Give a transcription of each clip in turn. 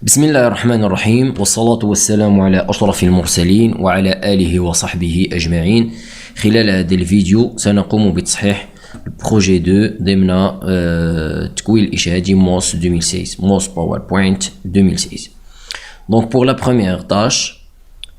بسم الله الرحمن الرحيم والصلاة والسلام على أشرف المرسلين وعلى آله وصحبه أجمعين. خلال هذا الفيديو سنقوم بتصحيح projet 2 ضمن تكوين الإشهادي MOS 2016 MOS PowerPoint 2016. Donc pour la première tâche,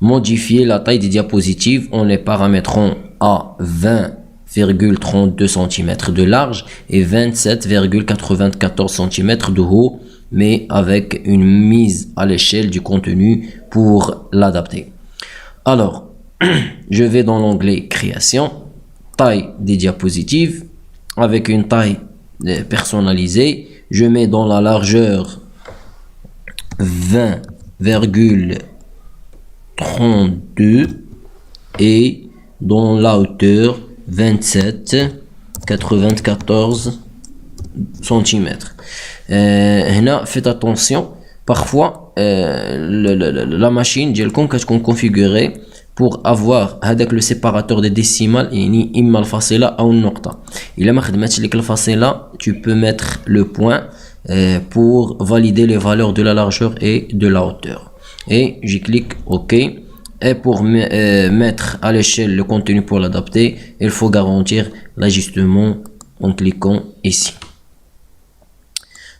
modifier la taille des diapositives en les paramétrant à 20,32 cm de large et 27,94 cm de haut, mais avec une mise à l'échelle du contenu pour l'adapter. Alors, je vais dans l'onglet Création, taille des diapositives, avec une taille personnalisée. Je mets dans la largeur 20,32 et dans la hauteur 27,94 cm. Faites attention, parfois la machine ديالكم كتكون configurée pour avoir هذاك le séparateur des décimales يعني إما الفاصلة أو النقطة. إلا ما خدمتش لك الفاصلة, tu peux mettre le point pour valider les valeurs de la largeur et de la hauteur. Et je clique OK. Et pour mettre à l'échelle le contenu pour l'adapter, il faut garantir l'ajustement en cliquant ici.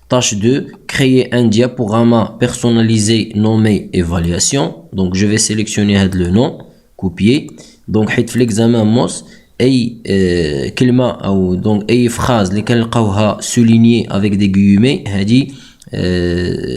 Tâche 2, créer un diaporama personnalisé nommé évaluation. Donc je vais sélectionner le nom, copier. Donc حيت في l'examen MOS اي كلمه او donc اي phrase اللي كنلقاوها soulignée avec des guillemets هذه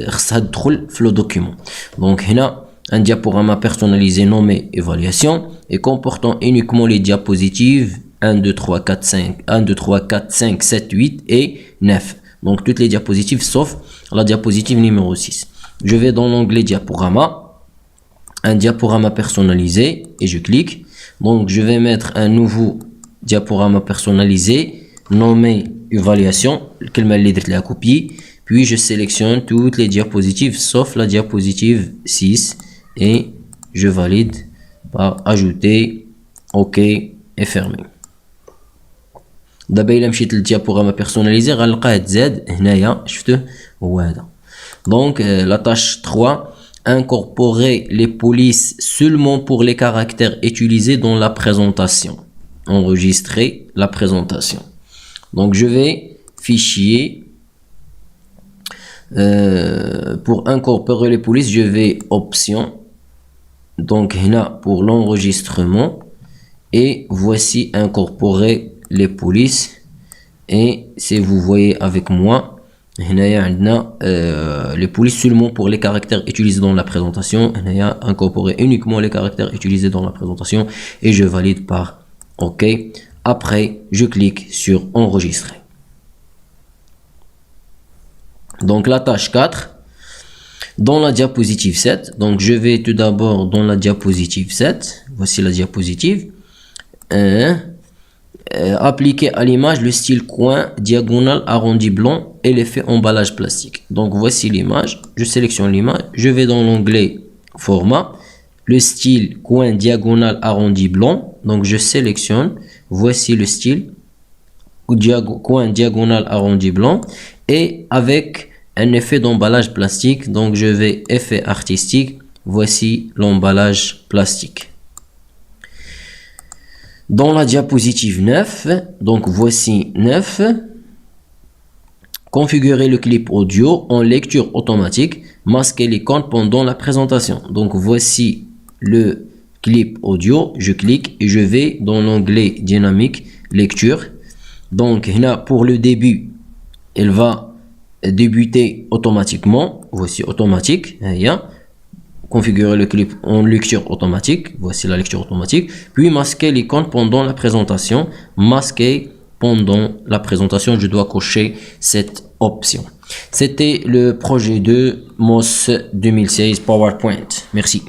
خصها تدخل في لو دوكيومون. Donc هنا un diaporama personnalisé nommé évaluation et comportant uniquement les diapositives 1 2 3 4 5 1 2 3 4 5 7 8 et 9. Donc toutes les diapositives sauf la diapositive numéro 6. Je vais dans l'onglet diaporama, un diaporama personnalisé et je clique. Donc je vais mettre un nouveau diaporama personnalisé nommé évaluation, la copie. Puis je sélectionne toutes les diapositives sauf la diapositive 6 et je valide par ajouter, OK et fermer. دابا الا مشيت للديابوغراما بيرسوناليزي غنلقاه تزاد هنايا شفتوه هو هذا. Donc la tâche 3, incorporer les polices seulement pour les caractères utilisés dans la présentation. Enregistrer la présentation. Donc je vais fichier, pour incorporer les polices je vais option, donc là pour l'enregistrement et voici incorporer les polices. Et si vous voyez avec moi les polices seulement pour les caractères utilisés dans la présentation, incorporer uniquement les caractères utilisés dans la présentation et je valide par OK. Après je clique sur enregistrer. Donc la tâche 4, dans la diapositive 7, donc je vais tout d'abord dans la diapositive 7, voici la diapositive, appliquer à l'image le style coin, diagonale, arrondi blanc et l'effet emballage plastique. Donc voici l'image, je sélectionne l'image, je vais dans l'onglet format, le style coin, diagonale, arrondi blanc, donc je sélectionne, voici le style coin, diagonale, arrondi blanc et avec un effet d'emballage plastique. Donc je vais effet artistique, voici l'emballage plastique. Dans la diapositive 9, donc voici 9, configurer le clip audio en lecture automatique, masquer l'icône pendant la présentation. Donc voici le clip audio, je clique et je vais dans l'onglet dynamique lecture. Donc là pour le début, elle va débuter automatiquement, voici automatique, configurer le clip en lecture automatique, voici la lecture automatique, puis masquer l'icône pendant la présentation, masquer pendant la présentation, je dois cocher cette option. C'était le projet de MOS 2016 PowerPoint. Merci.